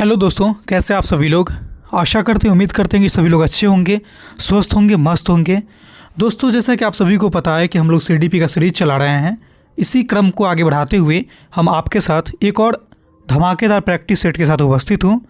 Hello दोस्तों, कैसे आप सभी लोग। आशा करते हैं, उम्मीद करते हैं कि सभी लोग अच्छे होंगे, स्वस्थ होंगे, मस्त होंगे। दोस्तों, जैसा कि आप सभी को पता है कि हम लोग सीडीपी का सीरीज चला रहे हैं। इसी क्रम को आगे बढ़ाते हुए हम आपके साथ एक और धमाकेदार प्रैक्टिस सेट के साथ उपस्थित हूँ।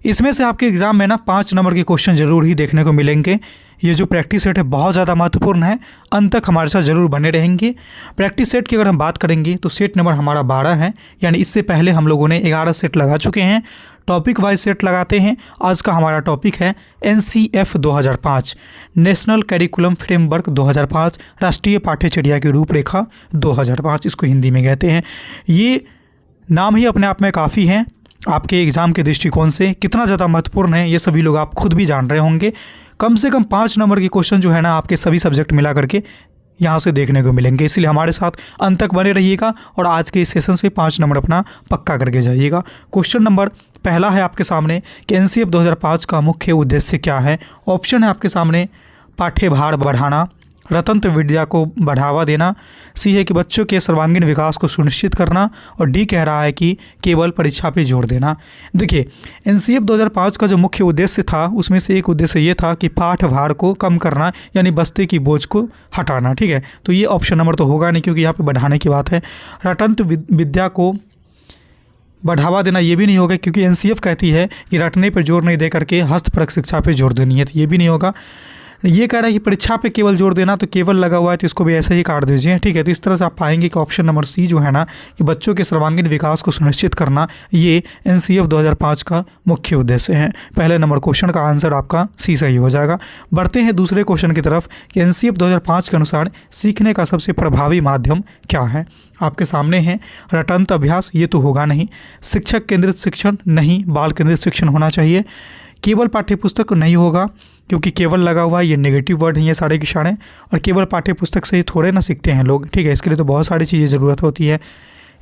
इसमें से आपके एग्ज़ाम में ना 5 नंबर के क्वेश्चन ज़रूर ही देखने को मिलेंगे। ये जो प्रैक्टिस सेट है बहुत ज़्यादा महत्वपूर्ण है, अंत तक हमारे साथ ज़रूर बने रहेंगे। प्रैक्टिस सेट की अगर हम बात करेंगे तो सेट नंबर हमारा 12 है, यानी इससे पहले हम लोगों ने 11 सेट लगा चुके हैं। टॉपिक वाइज सेट लगाते हैं। आज का हमारा टॉपिक है NCF 2005, नेशनल करिकुलम फ्रेमवर्क 2005, राष्ट्रीय पाठ्यचर्या की रूपरेखा 2005, इसको हिंदी में कहते हैं। ये नाम ही अपने आप में काफ़ी हैं। आपके एग्ज़ाम के दृष्टिकोण से कितना ज़्यादा महत्वपूर्ण है ये सभी लोग आप खुद भी जान रहे होंगे। कम से कम 5 नंबर के क्वेश्चन जो है ना आपके सभी सब्जेक्ट मिला करके यहाँ से देखने को मिलेंगे, इसलिए हमारे साथ अंत तक बने रहिएगा और आज के इस सेशन से 5 नंबर अपना पक्का करके जाइएगा। क्वेश्चन नंबर पहला है आपके सामने कि NCF 2005 का मुख्य उद्देश्य क्या है। ऑप्शन है आपके सामने पाठ्यभार बढ़ाना, रतंत्र विद्या को बढ़ावा देना, सी है कि बच्चों के सर्वांगीण विकास को सुनिश्चित करना, और डी कह रहा है कि केवल परीक्षा पे जोर देना। देखिए, NCF 2005 का जो मुख्य उद्देश्य था उसमें से एक उद्देश्य ये था कि पाठभार को कम करना, यानी बस्ते की बोझ को हटाना। ठीक है, तो ये ऑप्शन नंबर तो होगा नहीं क्योंकि यहाँ पे बढ़ाने की बात है। रतंत्र विद्या को बढ़ावा देना ये भी नहीं होगा क्योंकि NCF कहती है कि रटने पर जोर नहीं दे करके हस्तपरक शिक्षा पे जोर देनी है, तो ये भी नहीं होगा। ये कह रहा है कि परीक्षा पे केवल जोर देना, तो केवल लगा हुआ है तो इसको भी ऐसे ही काट दीजिए। ठीक है, तो इस तरह से आप पाएंगे कि ऑप्शन नंबर सी जो है ना कि बच्चों के सर्वांगीण विकास को सुनिश्चित करना, ये NCF 2005 का मुख्य उद्देश्य है। पहले नंबर क्वेश्चन का आंसर आपका सी सही हो जाएगा। बढ़ते हैं दूसरे क्वेश्चन की तरफ कि NCF 2005 के अनुसार सीखने का सबसे प्रभावी माध्यम क्या है। आपके सामने है रटंत अभ्यास, ये तो होगा नहीं। शिक्षक केंद्रित शिक्षण नहीं, बाल केंद्रित शिक्षण होना चाहिए। केवल पाठ्यपुस्तक नहीं होगा क्योंकि केवल लगा हुआ है, ये नेगेटिव वर्ड है ये सारे के सारे, और केवल पाठ्यपुस्तक से ही थोड़े ना सीखते हैं लोग। ठीक है, इसके लिए तो बहुत सारी चीज़ें ज़रूरत होती है।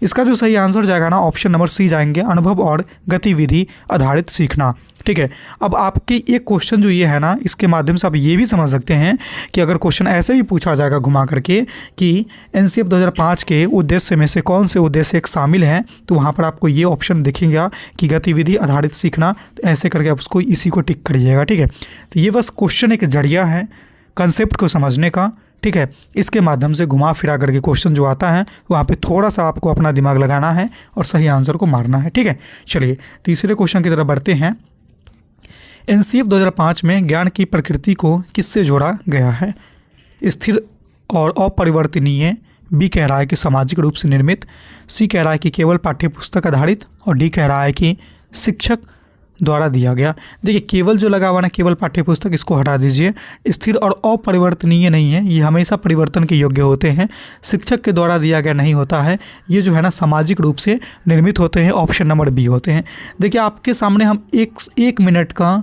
इसका जो सही आंसर जाएगा ना ऑप्शन नंबर सी जाएंगे, अनुभव और गतिविधि आधारित सीखना। ठीक है, अब आपके एक क्वेश्चन जो ये है ना इसके माध्यम से आप ये भी समझ सकते हैं कि अगर क्वेश्चन ऐसे भी पूछा जाएगा घुमा करके कि NCF 2005 के उद्देश्य में से कौन से उद्देश्य एक शामिल हैं, तो वहाँ पर आपको ये ऑप्शन दिखेगा कि गतिविधि आधारित सीखना, तो ऐसे करके आप उसको इसी को टिक करिएगा। ठीक है, तो ये बस क्वेश्चन एक जरिया है कंसेप्ट को समझने का। ठीक है, इसके माध्यम से घुमा फिरा करके क्वेश्चन जो आता है वहाँ पे थोड़ा सा आपको अपना दिमाग लगाना है और सही आंसर को मारना है। ठीक है, चलिए तीसरे क्वेश्चन की तरफ बढ़ते हैं। NCF 2005 में ज्ञान की प्रकृति को किससे जोड़ा गया है। स्थिर और अपरिवर्तनीय, बी कह रहा है कि सामाजिक रूप से निर्मित, सी कह रहा है कि केवल पाठ्यपुस्तक आधारित, और डी कह रहा है कि शिक्षक द्वारा दिया गया। देखिए, केवल जो लगा हुआ ना केवल पाठ्यपुस्तक, इसको हटा दीजिए। स्थिर और अपरिवर्तनीय नहीं है, ये हमेशा परिवर्तन के योग्य होते हैं। शिक्षक के द्वारा दिया गया नहीं होता है, ये जो है ना सामाजिक रूप से निर्मित होते हैं, ऑप्शन नंबर बी होते हैं। देखिए, आपके सामने हम एक मिनट का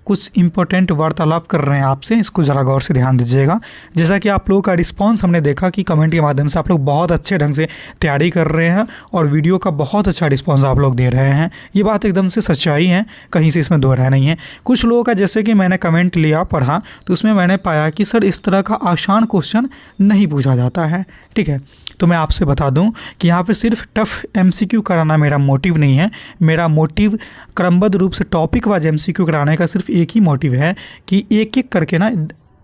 कुछ इंपॉर्टेंट वार्तालाप कर रहे हैं आपसे, इसको ज़रा गौर से ध्यान दीजिएगा। जैसा कि आप लोगों का रिस्पांस हमने देखा कि कमेंट के माध्यम से आप लोग बहुत अच्छे ढंग से तैयारी कर रहे हैं और वीडियो का बहुत अच्छा रिस्पांस आप लोग दे रहे हैं। ये बात एकदम से सच्चाई है, कहीं से इसमें दो राय नहीं है। कुछ लोगों का जैसे कि मैंने कमेंट लिया पढ़ा तो उसमें मैंने पाया कि सर इस तरह का आसान क्वेश्चन नहीं पूछा जाता है। ठीक है, तो मैं आपसे बता दूं कि यहाँ पे सिर्फ टफ MCQ कराना मेरा मोटिव नहीं है। मेरा मोटिव क्रमबद्ध रूप से टॉपिक वाइज MCQ कराने का सिर्फ एक ही मोटिव है कि एक एक करके ना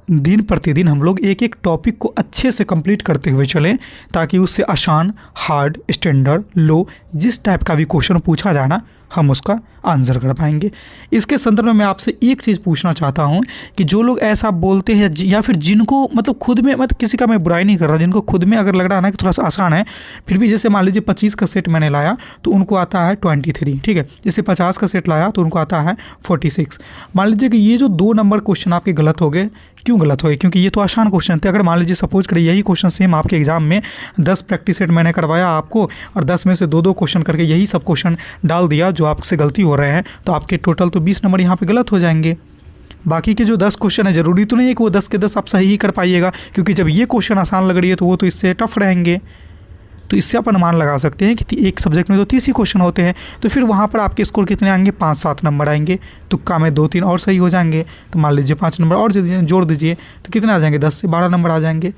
दिन प्रतिदिन हम लोग एक एक टॉपिक को अच्छे से कंप्लीट करते हुए चलें, ताकि उससे आसान, हार्ड, स्टैंडर्ड, लो जिस टाइप का भी क्वेश्चन पूछा जाए ना हम उसका आंसर कर पाएंगे। इसके संदर्भ में मैं आपसे एक चीज़ पूछना चाहता हूं कि जो लोग ऐसा बोलते हैं या फिर जिनको मतलब खुद में, मतलब किसी का मैं बुराई नहीं कर रहा, जिनको खुद में अगर लग रहा है ना कि थोड़ा सा आसान है, फिर भी जैसे मान लीजिए 25 का सेट मैंने लाया तो उनको आता है 23। ठीक है, जैसे 50 का सेट लाया तो उनको आता है 46। मान लीजिए कि ये जो 2 नंबर क्वेश्चन आपके गलत हो गए। क्यों गलत हो गए? क्योंकि ये तो आसान क्वेश्चन थे। अगर मान लीजिए सपोज करिए यही क्वेश्चन सेम आपके एग्जाम में 10 प्रैक्टिस सेट मैंने करवाया आपको और 10 में से 2-2 क्वेश्चन करके यही सब क्वेश्चन डाल दिया जो आपसे गलती हो रहे हैं, तो आपके टोटल तो 20 नंबर यहाँ पे गलत हो जाएंगे। बाकी के जो 10 क्वेश्चन है ज़रूरी तो नहीं है कि वो 10 के 10 आप सही ही कर पाइएगा, क्योंकि जब ये क्वेश्चन आसान लग रही है तो वो तो इससे टफ रहेंगे। तो इससे आप अनुमान लगा सकते हैं कि एक सब्जेक्ट में तो 30 ही क्वेश्चन होते हैं, तो फिर वहाँ पर आपके स्कोर कितने आएंगे? 5-7 नंबर आएंगे। तुक्का में 2-3 और सही हो जाएंगे, तो मान लीजिए 5 नंबर और जोड़ दीजिए तो कितने आ जाएंगे? 10 से 12 नंबर आ जाएंगे।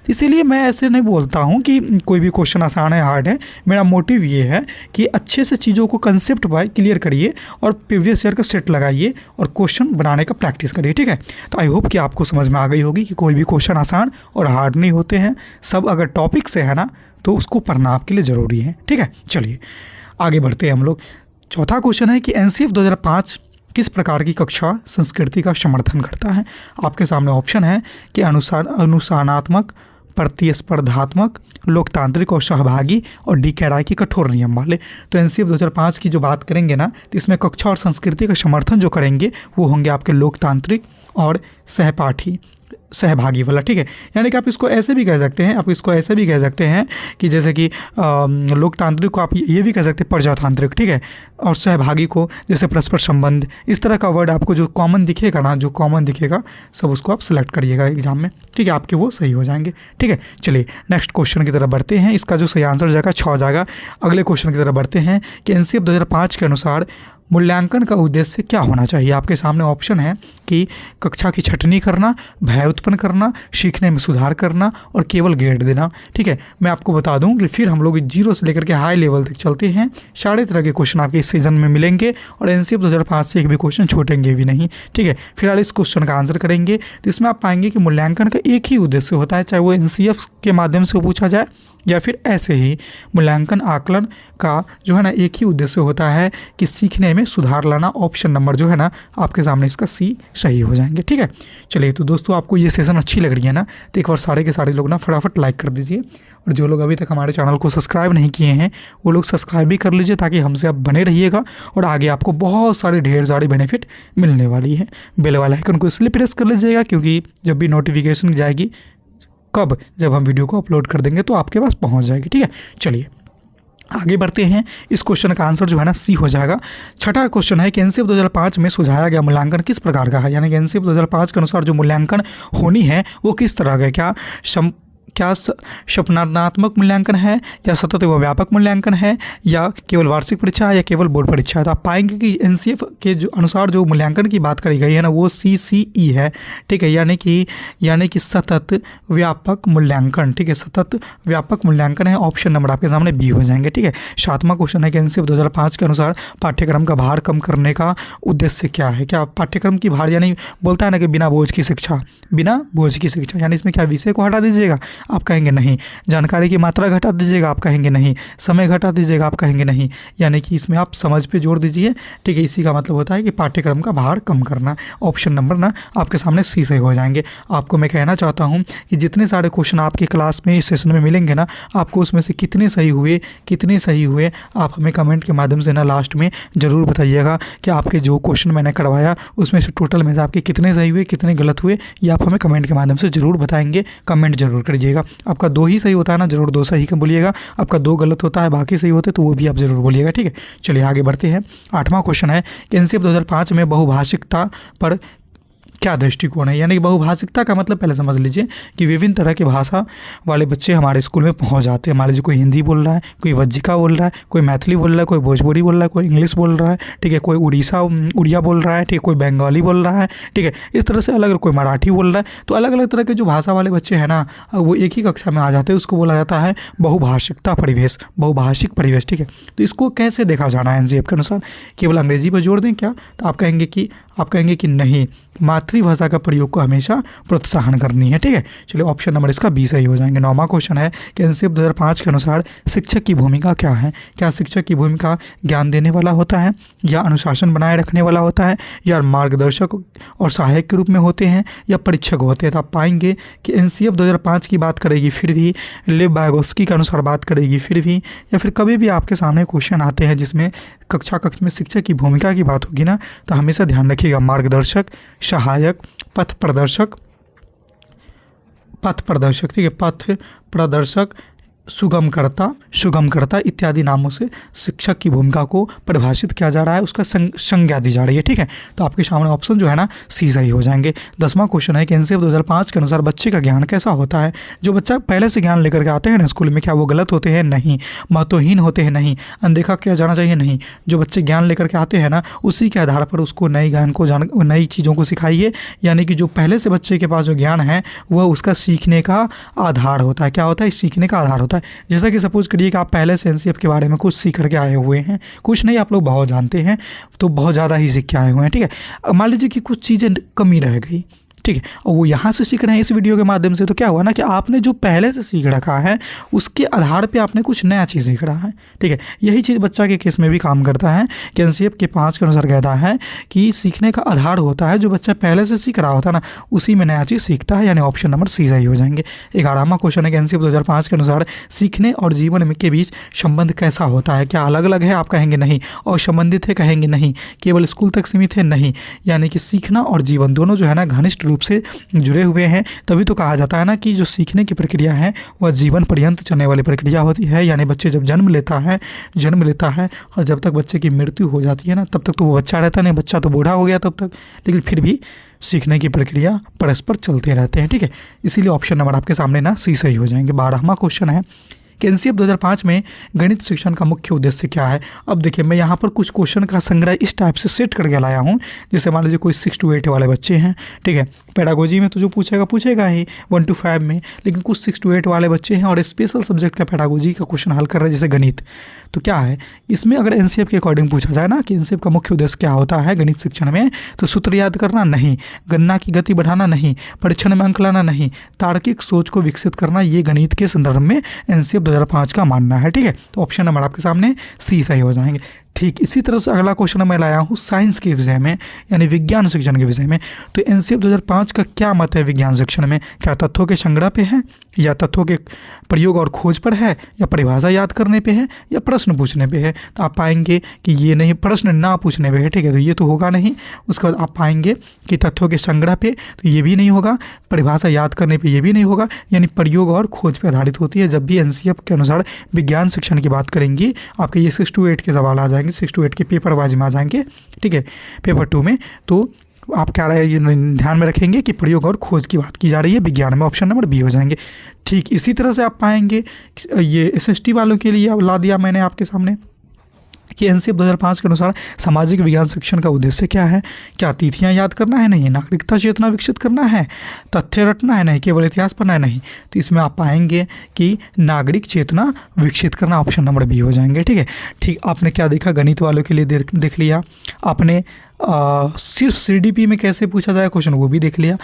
इसीलिए मैं ऐसे नहीं बोलता हूँ कि कोई भी क्वेश्चन आसान है हार्ड है। मेरा मोटिव ये है कि अच्छे से चीज़ों को कंसेप्ट वाइज क्लियर करिए और प्रीवियस ईयर का सेट लगाइए और क्वेश्चन बनाने का प्रैक्टिस करिए, ठीक है। तो आई होप कि आपको समझ में आ गई होगी कि कोई भी क्वेश्चन आसान और हार्ड नहीं होते हैं, सब अगर टॉपिक से है ना तो उसको पढ़ना आपके लिए ज़रूरी है, ठीक है। चलिए आगे बढ़ते हैं हम लोग। चौथा क्वेश्चन है कि एनसीएफ 2005 किस प्रकार की कक्षा संस्कृति का समर्थन करता है। आपके सामने ऑप्शन है कि अनुशासनात्मक, प्रतिस्पर्धात्मक, लोकतांत्रिक और सहभागी, और डी कैराय की कठोर नियम वाले। तो एनसीएफ 2005 की जो बात करेंगे ना तो इसमें कक्षा और संस्कृति का समर्थन जो करेंगे वो होंगे आपके लोकतांत्रिक और सहभागी वाला, ठीक है। यानी कि आप इसको ऐसे भी कह सकते हैं, आप इसको ऐसे भी कह सकते हैं कि जैसे कि लोकतांत्रिक को आप ये भी कह सकते हैं प्रजातांत्रिक, ठीक है, और सहभागी को जैसे परस्पर संबंध। इस तरह का वर्ड आपको जो कॉमन दिखेगा ना, जो कॉमन दिखेगा सब उसको आप सेलेक्ट करिएगा एग्जाम में, ठीक है, आपके वो सही हो जाएंगे, ठीक है। चलिए नेक्स्ट क्वेश्चन की तरफ बढ़ते हैं। इसका जो सही आंसर जाएगा 6 जाएगा। अगले क्वेश्चन की तरफ बढ़ते हैं कि एनसीएफ 2005 के अनुसार मूल्यांकन का उद्देश्य क्या होना चाहिए। आपके सामने ऑप्शन है कि कक्षा की छंटनी करना, भय उत्पन्न करना, सीखने में सुधार करना और केवल ग्रेड देना, ठीक है। मैं आपको बता दूं कि फिर हम लोग 0 से लेकर के हाई लेवल तक चलते हैं। सारे तरह के क्वेश्चन आपके इस सीजन में मिलेंगे और एनसीएफ 2005 से एक भी क्वेश्चन छूटेंगे भी नहीं, ठीक है। फिलहाल इस क्वेश्चन का आंसर करेंगे तो इसमें आप पाएंगे कि मूल्यांकन का एक ही उद्देश्य होता है, चाहे वो एनसीएफ के माध्यम से पूछा जाए या फिर ऐसे ही। मूल्यांकन आकलन का जो है ना एक ही उद्देश्य होता है कि सीखने में सुधार लाना। ऑप्शन नंबर जो है ना आपके सामने इसका सी सही हो जाएंगे, ठीक है। चलिए तो दोस्तों आपको ये सेशन अच्छी लग रही है ना तो एक बार सारे के सारे लोग ना फटाफट लाइक कर दीजिए, और जो लोग अभी तक हमारे चैनल को सब्सक्राइब नहीं किए हैं वो लोग सब्सक्राइब भी कर लीजिए ताकि हमसे आप बने रहिएगा और आगे आपको बहुत सारे ढेर सारी बेनिफिट मिलने वाली है। बेल वाला आइकन को इसलिए प्रेस कर लीजिएगा क्योंकि जब भी नोटिफिकेशन जाएगी कब, जब हम वीडियो को अपलोड कर देंगे तो आपके पास पहुंच जाएगी, ठीक है। चलिए आगे बढ़ते हैं। इस क्वेश्चन का आंसर जो है ना सी हो जाएगा। छठा क्वेश्चन है कि एनसीएफ 2005 में सुझाया गया मूल्यांकन किस प्रकार का है। यानी कि एनसीएफ 2005 के अनुसार जो मूल्यांकन होनी है वो किस तरह का है। क्या सपनात्मक मूल्यांकन है या सतत एवं व्यापक मूल्यांकन है या केवल वार्षिक परीक्षा है या केवल बोर्ड परीक्षा है। तो आप पाएंगे कि एनसीएफ के जो अनुसार जो मूल्यांकन की बात करी गई है ना वो CCE है, ठीक है। यानी कि सतत व्यापक मूल्यांकन, ठीक है, सतत व्यापक मूल्यांकन है। ऑप्शन नंबर आपके सामने बी हो जाएंगे, ठीक है। 7वां क्वेश्चन है कि एनसीएफ 2005 के अनुसार पाठ्यक्रम का भार कम करने का उद्देश्य क्या है। क्या पाठ्यक्रम की भार, यानी बोलता है ना कि बिना बोझ की शिक्षा, यानी इसमें क्या विषय को हटा दीजिएगा, आप कहेंगे नहीं। जानकारी की मात्रा घटा दीजिएगा, आप कहेंगे नहीं। समय घटा दीजिएगा, आप कहेंगे नहीं। यानी कि इसमें आप समझ पे जोर दीजिए, ठीक है। इसी का मतलब होता है कि पाठ्यक्रम का भार कम करना। ऑप्शन नंबर ना आपके सामने सी सही हो जाएंगे। आपको मैं कहना चाहता हूँ कि जितने सारे क्वेश्चन आपकी क्लास में इस सेशन में मिलेंगे ना, आपको उसमें से कितने सही हुए आप हमें कमेंट के माध्यम से ना लास्ट में ज़रूर बताइएगा कि आपके जो क्वेश्चन मैंने करवाया उसमें से टोटल में से आपके कितने सही हुए, कितने गलत हुए, ये आप हमें कमेंट के माध्यम से ज़रूर बताएंगे। कमेंट जरूर करिएगा। आपका 2 ही सही होता है ना, जरूर 2 सही का बोलिएगा। आपका 2 गलत होता है, बाकी सही होते तो वो भी आप जरूर बोलिएगा, ठीक है। चलिए आगे बढ़ते हैं। 8वां क्वेश्चन है कि एनसीएफ 2005 में बहुभाषिकता पर क्या दृष्टिकोण है। यानी कि बहुभाषिकता का मतलब पहले समझ लीजिए कि विभिन्न तरह की भाषा वाले बच्चे हमारे स्कूल में पहुंच जाते हैं। मान लीजिए कोई हिंदी बोल रहा है, कोई वज्जिका बोल रहा है, कोई मैथिली बोल रहा है, कोई भोजपुरी बोल रहा है, कोई इंग्लिश बोल रहा है, ठीक है, कोई उड़िया बोल रहा है, ठीक है, कोई बंगाली बोल रहा है, ठीक है। इस तरह से अलग अलग, कोई मराठी बोल रहा है। तो अलग अलग तरह के जो भाषा वाले बच्चे हैं ना वो एक ही कक्षा में आ जाते हैं, उसको बोला जाता है बहुभाषिक परिवेश, ठीक है। तो इसको कैसे देखा जाना है एनसीएफ के अनुसार, केवल अंग्रेजी पर जोड़ दें क्या, तो आप कहेंगे कि नहीं, मातृभाषा का प्रयोग को हमेशा प्रोत्साहन करनी है, ठीक है। चलिए ऑप्शन नंबर इसका बी सही हो जाएंगे। 9वां क्वेश्चन है कि एनसीएफ 2005 के अनुसार शिक्षक की भूमिका क्या है। क्या शिक्षक की भूमिका ज्ञान देने वाला होता है या अनुशासन बनाए रखने वाला होता है या मार्गदर्शक और सहायक के रूप में होते हैं या परीक्षक होते हैं। तो आप पाएंगे कि एनसीएफ 2005 की बात करेगी फिर भी, लेव वाइगोत्स्की के अनुसार बात करेगी फिर भी, या फिर कभी भी आपके सामने क्वेश्चन आते हैं जिसमें कक्षा में शिक्षक की भूमिका की बात होगी ना तो हमेशा ध्यान रखिएगा मार्गदर्शक, सहायक, पथ प्रदर्शक, ठीक है, पथ प्रदर्शक सुगमकर्ता इत्यादि नामों से शिक्षक की भूमिका को परिभाषित किया जा रहा है, उसका संज्ञा दी जा रही है। ठीक है, तो आपके सामने ऑप्शन जो है ना सी सही हो जाएंगे। 10वां क्वेश्चन है कि एनसीएफ 2005 के अनुसार बच्चे का ज्ञान कैसा होता है। जो बच्चा पहले से ज्ञान लेकर के आते हैं ना स्कूल में, क्या वो गलत होते हैं? नहीं। महत्वहीन होते हैं? नहीं। अनदेखा किया जाना चाहिए? नहीं। जो बच्चे ज्ञान लेकर के आते हैं ना, उसी के आधार पर उसको नई चीज़ों को सिखाइए, यानी कि जो पहले से बच्चे के पास जो ज्ञान है वह उसका सीखने का आधार होता है। क्या होता है? सीखने का आधार होता है। जैसा कि सपोज करिए कि आप पहले से एनसीएफ के बारे में कुछ सीख करके आए हुए हैं, कुछ नहीं आप लोग बहुत जानते हैं, तो बहुत ज़्यादा ही सीख के आए हुए हैं। ठीक है, अब मान लीजिए कि कुछ चीज़ें कमी रह गई, ठीक है, और वो यहाँ से सीख रहे हैं इस वीडियो के माध्यम से, तो क्या हुआ ना कि आपने जो पहले से सीख रखा है उसके आधार पे आपने कुछ नया चीज़ सीख रहा है। ठीक है, यही चीज़ बच्चा के केस में भी काम करता है कि एनसीएफ के 5 के अनुसार कहता है कि सीखने का आधार होता है जो बच्चा पहले से सीख रहा होता है ना, उसी में नया चीज़ सीखता है, यानी ऑप्शन नंबर सी सही हो जाएंगे। 11वां क्वेश्चन है कि एनसीएफ 2005 के अनुसार सीखने और जीवन में के बीच संबंध कैसा होता है। क्या अलग अलग है? आप कहेंगे नहीं। और संबंधित है? कहेंगे नहीं। केवल स्कूल तक सीमित है? नहीं। यानी कि सीखना और जीवन दोनों जो है ना घनिष्ठ रूप से जुड़े हुए हैं, तभी तो कहा जाता है ना कि जो सीखने की प्रक्रिया है वह जीवन पर्यंत चलने वाली प्रक्रिया होती है। यानी बच्चे जब जन्म लेता है और जब तक बच्चे की मृत्यु हो जाती है ना, तब तक तो वो बच्चा रहता नहीं, बच्चा तो बूढ़ा हो गया तब तक, लेकिन फिर भी सीखने की प्रक्रिया परस्पर चलते रहते हैं। ठीक है, इसीलिए ऑप्शन नंबर आपके सामने ना सी सही हो जाएंगे। 12वां क्वेश्चन है कि एनसीएफ 2005 में गणित शिक्षण का मुख्य उद्देश्य क्या है। अब देखिए, मैं यहाँ पर कुछ क्वेश्चन का संग्रह इस टाइप से सेट करके लाया हूँ, जैसे मान लीजिए कोई 6 to 8 वाले बच्चे हैं। ठीक है, पेडागोजी में तो जो पूछेगा ही 1 to 5 में, लेकिन कुछ 6 to 8 वाले बच्चे हैं और स्पेशल सब्जेक्ट का पेडागोजी का क्वेश्चन हल कर रहे हैं, जैसे गणित। तो क्या है इसमें, अगर एनसीएफ के अकॉर्डिंग पूछा जाए ना कि एनसीएफ का मुख्य उद्देश्य क्या होता है गणित शिक्षण में, तो सूत्र याद करना नहीं, गणना की गति बढ़ाना नहीं, परीक्षण में अंक लाना नहीं, तार्किक सोच को विकसित करना, ये गणित के संदर्भ में एनसीएफ 2005 का मानना है। ठीक है, तो ऑप्शन नंबर आपके सामने सी सही हो जाएंगे। ठीक इसी तरह से अगला क्वेश्चन मैं लाया हूँ साइंस के विषय में, यानी विज्ञान शिक्षण के विषय में। तो एनसीएफ 2005 का क्या मत है विज्ञान शिक्षण में? क्या तथ्यों के संग्रह पे है, या तथ्यों के प्रयोग और खोज पर है, या परिभाषा याद करने पे है, या प्रश्न पूछने पे है? तो आप पाएंगे कि ये नहीं, प्रश्न ना पूछने पे है। ठीक है, तो ये तो होगा नहीं। उसके बाद आप पाएंगे कि तथ्यों के संग्रह पे, तो ये भी नहीं होगा। परिभाषा याद करने पे ये भी नहीं होगा, यानी प्रयोग और खोज पर आधारित होती है। जब भी एनसीएफ के अनुसार विज्ञान शिक्षण की बात करेंगे, आपके ये 6 to 8 के सवाल आ जाएंगे, 6 to 8 के पेपर वाइज में आ जाएंगे। ठीक है, पेपर 2 में तो आप क्या ध्यान में रखेंगे कि प्रयोग और खोज की बात की जा रही है विज्ञान में, ऑप्शन नंबर बी हो जाएंगे। ठीक इसी तरह से आप पाएंगे ये एसएसटी वालों के लिए ला दिया मैंने आपके सामने कि एनसीएफ 2005 के अनुसार सामाजिक विज्ञान शिक्षण का उद्देश्य क्या है। क्या तिथियां याद करना है? नहीं। नागरिकता चेतना विकसित करना है? तथ्य रटना है? नहीं। केवल इतिहास पढ़ना है? नहीं। तो इसमें आप पाएंगे कि नागरिक चेतना विकसित करना, ऑप्शन नंबर बी हो जाएंगे। ठीक है, ठीक आपने क्या देखा, गणित वालों के लिए देख लिया आपने, सिर्फ सीडीपी में कैसे पूछा जाए क्वेश्चन वो भी देख लिया,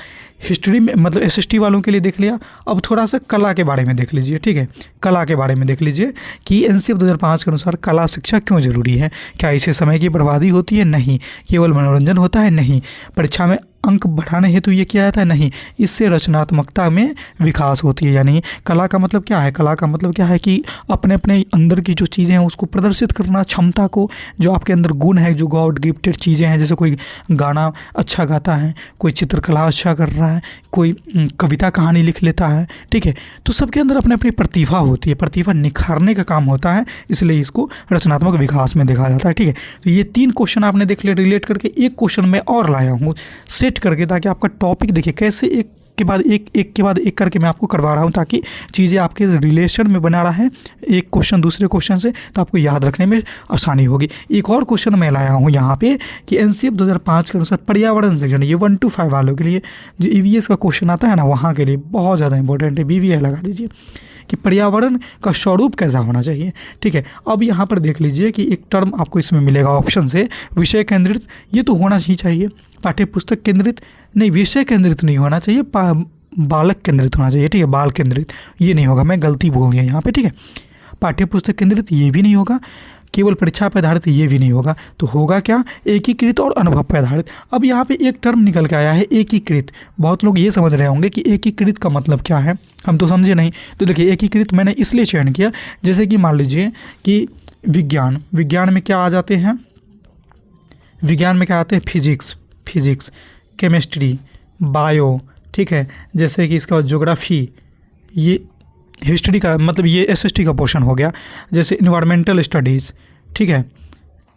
हिस्ट्री में मतलब एसएसटी वालों के लिए देख लिया। अब थोड़ा सा कला के बारे में देख लीजिए। ठीक है, कला के बारे में देख लीजिए कि एनसीएफ 2005 के अनुसार कला शिक्षा क्यों जरूरी है। क्या इससे समय की बर्बादी होती है? नहीं। केवल मनोरंजन होता है? नहीं। परीक्षा में अंक बढ़ाने हेतु ये किया जाता है? नहीं। इससे रचनात्मकता में विकास होती है। यानी कला का मतलब क्या है? कला का मतलब क्या है कि अपने अपने अंदर की जो चीज़ें हैं उसको प्रदर्शित करना, क्षमता को, जो आपके अंदर गुण है, जो गॉड गिफ्टेड चीज़ें हैं, जैसे कोई गाना अच्छा गाता है, कोई चित्रकला अच्छा कर रहा है, कोई कविता कहानी लिख लेता है। ठीक है, तो सबके अंदर अपनी अपनी प्रतिभा होती है, प्रतिभा निखारने का काम होता है, इसलिए इसको रचनात्मक विकास में देखा जाता है। ठीक है, तो ये 3 क्वेश्चन आपने देख लिया। रिलेट करके एक क्वेश्चन मैं और लाया हूँ सेट करके, ताकि आपका टॉपिक देखिए कैसे एक के बाद एक करके मैं आपको करवा रहा हूँ, ताकि चीज़ें आपके रिलेशन में बना रहा है एक क्वेश्चन दूसरे क्वेश्चन से, तो आपको याद रखने में आसानी होगी। एक और क्वेश्चन मैं लाया हूँ यहाँ पे कि एनसीएफ 2005 के अनुसार पर्यावरण शिक्षण, ये 1 to 5 वालों के लिए जो ईवीएस का क्वेश्चन आता है ना, वहाँ के लिए बहुत ज़्यादा इंपॉर्टेंट है। BVI लगा दीजिए कि पर्यावरण का स्वरूप कैसा होना चाहिए। ठीक है, अब यहाँ पर देख लीजिए कि एक टर्म आपको इसमें मिलेगा ऑप्शन से, विषय केंद्रित, ये तो होना ही चाहिए। पाठ्य पुस्तक केंद्रित नहीं, विषय केंद्रित नहीं होना चाहिए, बालक केंद्रित होना चाहिए। ठीक है, बाल केंद्रित ये नहीं होगा, मैं गलती बोल दिया यहाँ पे। ठीक है, पाठ्य पुस्तक केंद्रित ये भी नहीं होगा, केवल परीक्षा पर आधारित ये भी नहीं होगा। तो होगा क्या? एकीकृत और अनुभव पर आधारित। अब यहाँ पे एक टर्म निकल के आया है एकीकृत। बहुत लोग ये समझ रहे होंगे कि एकीकृत का मतलब क्या है, हम तो समझे नहीं। तो देखिए, एकीकृत मैंने इसलिए चयन किया, जैसे कि मान लीजिए कि विज्ञान में क्या आ जाते हैं, विज्ञान में क्या आते हैं, फिजिक्स, केमिस्ट्री, बायो। ठीक है, जैसे कि इसका ज्योग्राफी, ये हिस्ट्री का मतलब ये एसएसटी का पोर्शन हो गया, जैसे इन्वायरमेंटल स्टडीज़, ठीक है,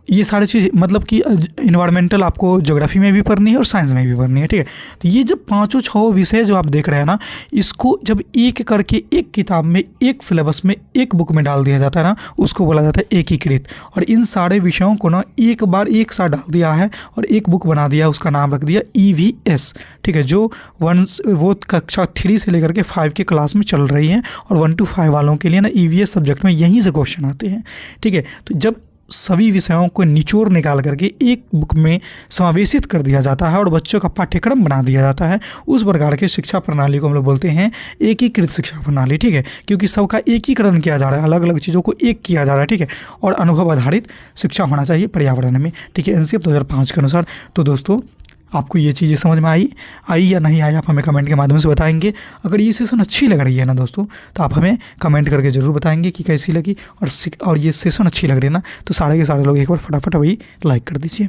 ये सारी चीज़ मतलब कि इन्वायरमेंटल आपको ज्योग्राफी में भी पढ़नी है और साइंस में भी पढ़नी है, ठीक है। तो ये जब पाँचों छः विषय जो आप देख रहे हैं ना, इसको जब एक करके एक किताब में, एक सिलेबस में, एक बुक में डाल दिया जाता है ना, उसको बोला जाता है एकीकृत। और इन सारे विषयों को ना एक बार एक साथ डाल दिया है और एक बुक बना दिया, उसका नाम रख दिया EVS, ठीक है, जो वो कक्षा 3 से लेकर के 5 की क्लास में चल रही है। और 1 to 5 वालों के लिए ना EVS सब्जेक्ट में यहीं से क्वेश्चन आते हैं, ठीक है। तो जब सभी विषयों को निचोड़ निकाल करके एक बुक में समावेशित कर दिया जाता है और बच्चों का पाठ्यक्रम बना दिया जाता है, उस प्रकार के शिक्षा प्रणाली को हम लोग बोलते हैं एकीकृत शिक्षा प्रणाली, ठीक है। क्योंकि सबका एकीकरण किया जा रहा है, अलग अलग चीज़ों को एक किया जा रहा है, ठीक है। और अनुभव आधारित शिक्षा होना चाहिए पर्यावरण में, ठीक है, NCF 2005 के अनुसार। तो दोस्तों, आपको ये चीज़ें समझ में आई या नहीं आई, आप हमें कमेंट के माध्यम से बताएंगे। अगर ये सेशन अच्छी लग रही है ना दोस्तों, तो आप हमें कमेंट करके ज़रूर बताएंगे कि कैसी लगी। और ये सेशन अच्छी लग रही है ना, तो सारे के सारे लोग एक बार फटाफट वही लाइक कर दीजिए,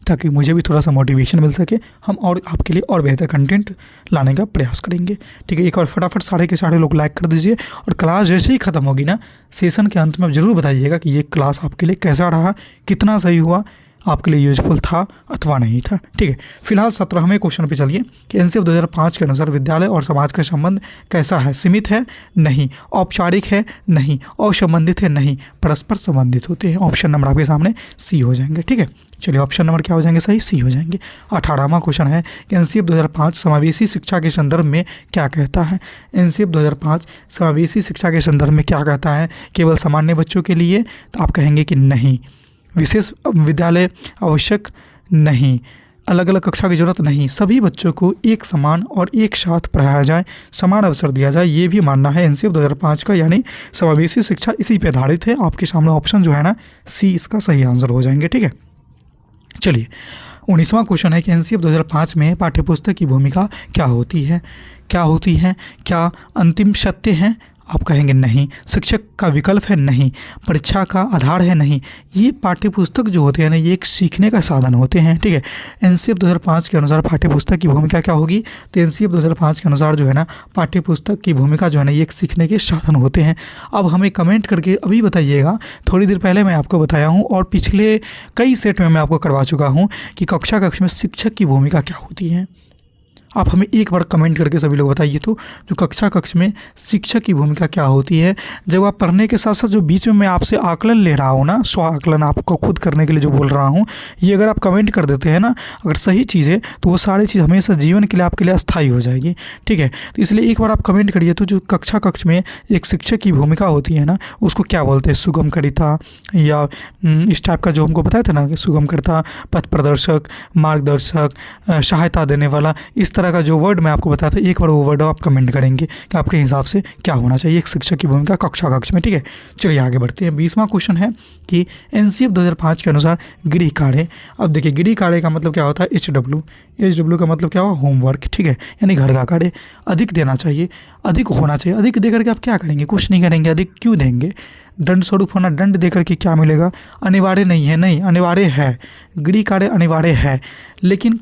ताकि मुझे भी थोड़ा सा मोटिवेशन मिल सके, हम और आपके लिए और बेहतर कंटेंट लाने का प्रयास करेंगे, ठीक है। एक बार फटाफट सारे के सारे लोग लाइक कर दीजिए। और क्लास जैसे ही ख़त्म होगी ना, सेशन के अंत में आप ज़रूर बताइएगा कि ये क्लास आपके लिए कैसा रहा, कितना सही हुआ, आपके लिए यूजफुल था अथवा नहीं था, ठीक है। फिलहाल 17वें क्वेश्चन पे चलिए कि NCF 2005 के अनुसार विद्यालय और समाज का संबंध कैसा है? सीमित है? नहीं। औपचारिक है? नहीं। असंबंधित है? नहीं। परस्पर संबंधित होते हैं। ऑप्शन नंबर आपके सामने C हो जाएंगे, ठीक है। चलिए, ऑप्शन नंबर क्या हो जाएंगे? सही C हो जाएंगे। 18वां क्वेश्चन है कि NCF 2005 समावेशी शिक्षा के संदर्भ में क्या कहता है? NCF 2005 समावेशी शिक्षा के संदर्भ में क्या कहता है? केवल सामान्य बच्चों के लिए? तो आप कहेंगे कि नहीं। विशेष विद्यालय आवश्यक? नहीं। अलग अलग कक्षा की ज़रूरत? नहीं। सभी बच्चों को एक समान और एक साथ पढ़ाया जाए, समान अवसर दिया जाए, ये भी मानना है NCF 2005 का, यानी समावेशी शिक्षा इसी पे आधारित है। आपके सामने ऑप्शन जो है ना, C इसका सही आंसर हो जाएंगे, ठीक है। चलिए, 19वां क्वेश्चन है कि NCF 2005 में पाठ्यपुस्तक की भूमिका क्या होती है? क्या अंतिम सत्य है? आप कहेंगे नहीं। शिक्षक का विकल्प है? नहीं। परीक्षा का आधार है? नहीं। ये पाठ्यपुस्तक जो होते हैं ना, ये एक सीखने का साधन होते हैं, ठीक है। NCF 2005 के अनुसार पाठ्यपुस्तक की भूमिका क्या होगी? तो NCF 2005 के अनुसार जो है ना, पाठ्यपुस्तक की भूमिका जो है ना, ये एक सीखने के साधन होते हैं। अब हमें कमेंट करके अभी बताइएगा, थोड़ी देर पहले मैं आपको बताया हूँ और पिछले कई सेट में मैं आपको करवा चुका हूँ कि कक्षा में शिक्षक की भूमिका क्या होती है। आप हमें एक बार कमेंट करके सभी लोग बताइए तो, जो कक्षा में शिक्षक की भूमिका क्या होती है। जब आप पढ़ने के साथ साथ जो बीच में मैं आपसे आकलन ले रहा हूँ ना, स्व आकलन आपको खुद करने के लिए जो बोल रहा हूँ, ये अगर आप कमेंट कर देते हैं ना, अगर सही चीज़ है, तो वो सारी चीज़ हमेशा जीवन के लिए आपके लिए अस्थायी हो जाएगी, ठीक है। तो इसलिए एक बार आप कमेंट करिए तो, जो कक्षा में एक शिक्षक की भूमिका होती है ना, उसको क्या बोलते हैं? सुगमकर्ता, या इस टाइप का जो हमको बताया था ना, सुगमकर्ता, पथ प्रदर्शक, मार्गदर्शक, सहायता देने वाला, इस तरह का जो वर्ड मैं आपको बताया था, एक बार वो वर्ड आप कमेंट करेंगे कि आपके हिसाब से क्या होना चाहिए एक शिक्षक की भूमिका कक्षा में, ठीक है। चलिए आगे बढ़ते हैं। 20वां क्वेश्चन है कि NCF 2005 के अनुसार गृह कार्य। अब देखिए, गृह कार्य का मतलब क्या होता है? HW का मतलब क्या हुआ? होमवर्क, ठीक है, यानी घर का कार्य। अधिक देना चाहिए, अधिक होना चाहिए। अधिक दे करके आप क्या करेंगे? कुछ नहीं करेंगे। अधिक क्यों देंगे? दंड स्वरूप होना, दंड दे करके क्या मिलेगा? अनिवार्य नहीं है, नहीं अनिवार्य है। गृह कार्य अनिवार्य है, लेकिन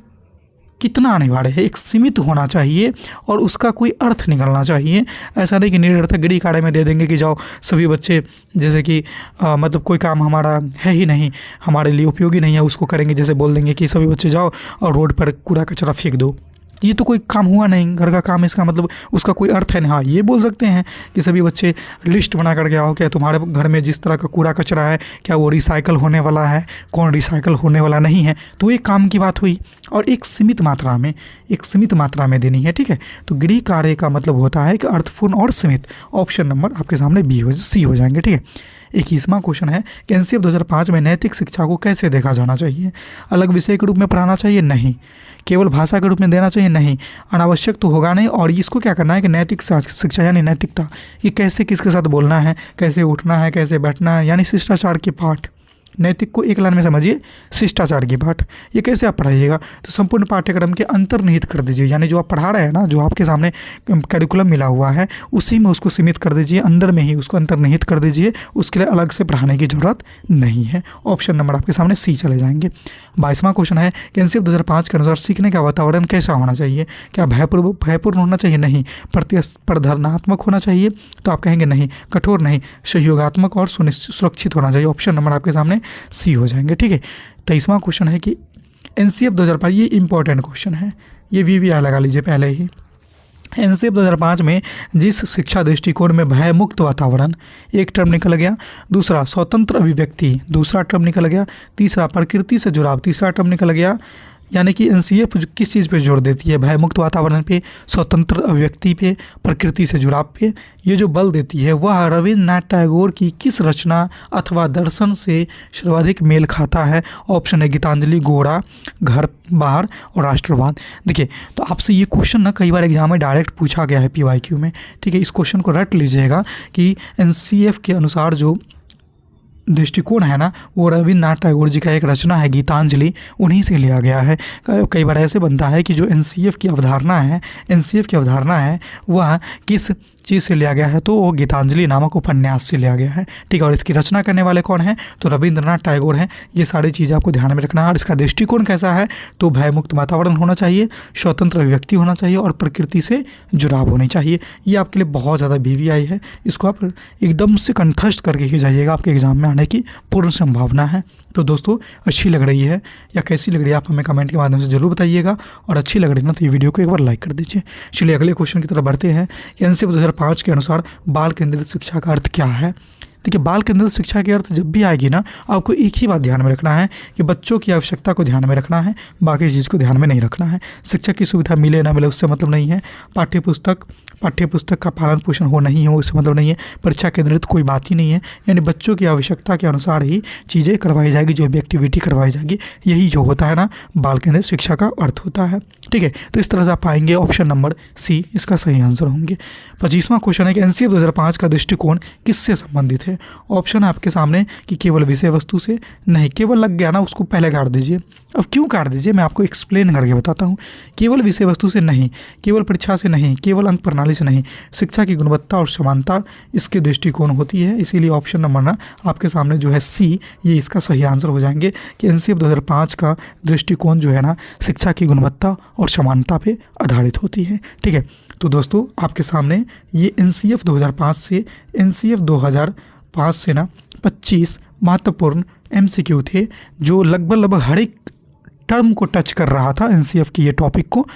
कितना अनिवार्य है? एक सीमित होना चाहिए और उसका कोई अर्थ निकलना चाहिए। ऐसा नहीं कि निरर्थक गृह कार्य में दे देंगे कि जाओ सभी बच्चे, जैसे कि मतलब कोई काम हमारा है ही नहीं, हमारे लिए उपयोगी नहीं है, उसको करेंगे। जैसे बोल देंगे कि सभी बच्चे जाओ और रोड पर कूड़ा कचरा फेंक दो, ये तो कोई काम हुआ नहीं, घर का काम। इसका मतलब उसका कोई अर्थ है नहीं। हाँ, ये बोल सकते हैं कि सभी बच्चे लिस्ट बना कर के आओ, क्या तुम्हारे घर में जिस तरह का कूड़ा कचरा है, क्या वो रिसाइकल होने वाला है, कौन रिसाइकल होने वाला नहीं है। तो एक काम की बात हुई, और एक सीमित मात्रा में देनी है, ठीक है। तो गृह कार्य का मतलब होता है कि अर्थपूर्ण और सीमित। ऑप्शन नंबर आपके सामने C हो जाएंगे, ठीक है। 21वां क्वेश्चन है कि NCF 2005 में नैतिक शिक्षा को कैसे देखा जाना चाहिए? अलग विषय के रूप में पढ़ाना चाहिए? नहीं। केवल भाषा के रूप में देना चाहिए? नहीं। अनावश्यक तो होगा नहीं। और इसको क्या करना है कि नैतिक शिक्षा यानी नैतिकता, कि कैसे किसके साथ बोलना है, कैसे उठना है, कैसे बैठना है, यानी शिष्टाचार के पाठ, नैतिक को एक लाइन में समझिए, शिष्टाचार की पाठ। ये कैसे आप पढ़ाइएगा, तो संपूर्ण पाठ्यक्रम के अंतर्निहित कर दीजिए, यानी जो आप पढ़ा रहे हैं ना, जो आपके सामने करिकुलम मिला हुआ है उसी में उसको सीमित कर दीजिए, अंदर में ही उसको अंतर्निहित कर दीजिए, उसके लिए अलग से पढ़ाने की जरूरत नहीं है। ऑप्शन नंबर आपके सामने सी चले जाएंगे। 22वां क्वेश्चन है कि एनसीएफ 2005 के अनुसार सीखने का वातावरण कैसा होना चाहिए। क्या भयपूर्ण होना चाहिए? नहीं। प्रतिस्पर्धात्मक होना चाहिए? तो आप कहेंगे नहीं। कठोर? नहीं। सहयोगात्मक और सुरक्षित होना चाहिए। ऑप्शन नंबर आपके सामने सी हो जाएंगे। ठीक है। 23वां क्वेश्चन है कि एनसीएफ 2005, ये इंपॉर्टेंट क्वेश्चन है, ये VVI लगा लीजिए पहले ही। एनसीएफ 2005 में जिस शिक्षा दृष्टिकोण में भय मुक्त वातावरण, एक टर्म निकल गया। दूसरा स्वतंत्र अभिव्यक्ति, दूसरा टर्म निकल गया। तीसरा प्रकृति से जुड़ाव, तीसरा टर्म निकल गया। यानी कि एनसीएफ किस चीज़ पे जोर देती है? भय मुक्त वातावरण पे, स्वतंत्र अभिव्यक्ति पे, प्रकृति से जुड़ाव पे। ये जो बल देती है वह रविन्द्रनाथ टैगोर की किस रचना अथवा दर्शन से सर्वाधिक मेल खाता है? ऑप्शन है गीतांजलि, गोरा, घर बाहर और राष्ट्रवाद। देखिए, तो आपसे ये क्वेश्चन ना कई बार एग्जाम में डायरेक्ट पूछा गया है PYQ में। ठीक है, इस क्वेश्चन को रट लीजिएगा कि एनसीएफ के अनुसार जो दृष्टिकोण है ना, वो रविन्द्रनाथ टैगोर जी का एक रचना है गीतांजलि, उन्हीं से लिया गया है। कई बार ऐसे बनता है कि जो एनसीएफ की अवधारणा है वह किस चीज़ से लिया गया है, तो वो गीतांजलि नामक उपन्यास से लिया गया है। ठीक है, और इसकी रचना करने वाले कौन हैं? तो रविन्द्रनाथ टैगोर हैं। ये सारी चीज़ें आपको ध्यान में रखना है। और इसका दृष्टिकोण कैसा है? तो भयमुक्त वातावरण होना चाहिए, स्वतंत्र अभिव्यक्ति होना चाहिए और प्रकृति से जुड़ाव होनी चाहिए। ये आपके लिए बहुत ज़्यादा VVI है, इसको आप एकदम से कंठस्थ करके ही जाइएगा, आपके एग्जाम में आने की पूर्ण संभावना है। तो दोस्तों, अच्छी लग रही है या कैसी लग रही है आप हमें कमेंट के माध्यम से जरूर बताइएगा, और अच्छी लग रही है ना तो ये वीडियो को एक बार लाइक कर दीजिए। चलिए अगले क्वेश्चन की तरफ बढ़ते हैं। एनसीएफ 2005 के अनुसार बाल केंद्रित शिक्षा का अर्थ क्या है? देखिए, बाल केंद्रित शिक्षा के अर्थ जब भी आएगी ना, आपको एक ही बात ध्यान में रखना है कि बच्चों की आवश्यकता को ध्यान में रखना है, बाकी चीज़ को ध्यान में नहीं रखना है। शिक्षा की सुविधा मिले ना मिले उससे मतलब नहीं है। पाठ्यपुस्तक का पालन पोषण हो नहीं हो उससे मतलब नहीं है। परीक्षा केंद्रित कोई बात ही नहीं है। यानी बच्चों की आवश्यकता के अनुसार ही चीज़ें करवाई जाएगी, जो भी एक्टिविटी करवाई जाएगी, यही जो होता है ना बाल केंद्रित शिक्षा का अर्थ होता है। ठीक है, तो इस तरह से आप पाएंगे ऑप्शन नंबर सी इसका सही आंसर होंगे। 25वां क्वेश्चन है कि एनसीएफ 2005 का दृष्टिकोण किससे संबंधित है? ऑप्शन है आपके सामने कि केवल विषय वस्तु से। नहीं, केवल लग गया ना, उसको पहले काट दीजिए। अब क्यों काट दीजिए, मैं आपको एक्सप्लेन करके बताता हूँ। केवल विषय वस्तु से नहीं, केवल परीक्षा से नहीं, केवल अंक प्रणाली से नहीं, शिक्षा की गुणवत्ता और समानता इसके दृष्टिकोण होती है। इसीलिए ऑप्शन नंबर ना आपके सामने जो है सी, ये इसका सही आंसर हो जाएंगे कि एनसीएफ 2005 का दृष्टिकोण जो है ना शिक्षा की गुणवत्ता और समानता पे आधारित होती है। ठीक है, तो दोस्तों आपके सामने ये एनसीएफ 2005 से एनसीएफ 2005 से ना 25 महत्वपूर्ण MCQ थे, जो लगभग हर एक टर्म को टच कर रहा था एनसीएफ की ये टॉपिक को।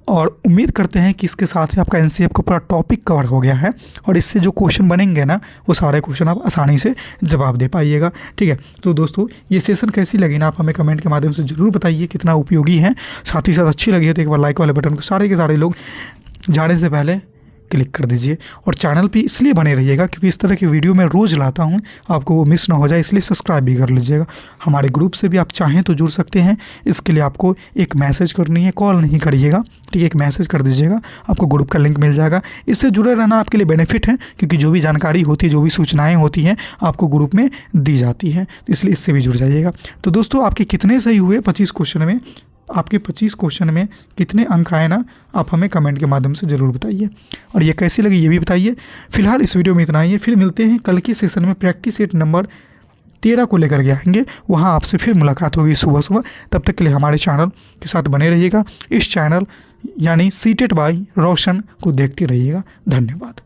और उम्मीद करते हैं कि इसके साथ ही आपका एनसीएफ का पूरा टॉपिक कवर हो गया है, और इससे जो क्वेश्चन बनेंगे ना वो सारे क्वेश्चन आप आसानी से जवाब दे पाइएगा। ठीक है, तो दोस्तों ये सेशन कैसी लगी ना आप हमें कमेंट के माध्यम से ज़रूर बताइए, कितना उपयोगी है। साथ ही साथ अच्छी लगी है तो एक बार लाइक वाले बटन को सारे के सारे लोग जाने से पहले क्लिक कर दीजिए, और चैनल पे इसलिए बने रहिएगा क्योंकि इस तरह की वीडियो मैं रोज़ लाता हूँ, आपको वो मिस ना हो जाए, इसलिए सब्सक्राइब भी कर लीजिएगा। हमारे ग्रुप से भी आप चाहें तो जुड़ सकते हैं। इसके लिए आपको एक मैसेज करनी है, कॉल नहीं करिएगा। ठीक है, एक मैसेज कर दीजिएगा, आपको ग्रुप का लिंक मिल जाएगा। इससे जुड़े रहना आपके लिए बेनिफिट है, क्योंकि जो भी जानकारी होती है, जो भी सूचनाएँ होती हैं आपको ग्रुप में दी जाती हैं, इसलिए इससे भी जुड़ जाइएगा। तो दोस्तों आपके कितने सही हुए 25 क्वेश्चन में? आपके 25 क्वेश्चन में कितने अंक आए ना, आप हमें कमेंट के माध्यम से ज़रूर बताइए, और ये कैसी लगी ये भी बताइए। फिलहाल इस वीडियो में इतना ही है, फिर मिलते हैं कल के सेशन में। प्रैक्टिस सेट नंबर 13 को लेकर के आएंगे, वहाँ आपसे फिर मुलाकात होगी सुबह। तब तक के लिए हमारे चैनल के साथ बने रहिएगा। इस चैनल यानी सीटेड बाय रोशन को देखते रहिएगा। धन्यवाद।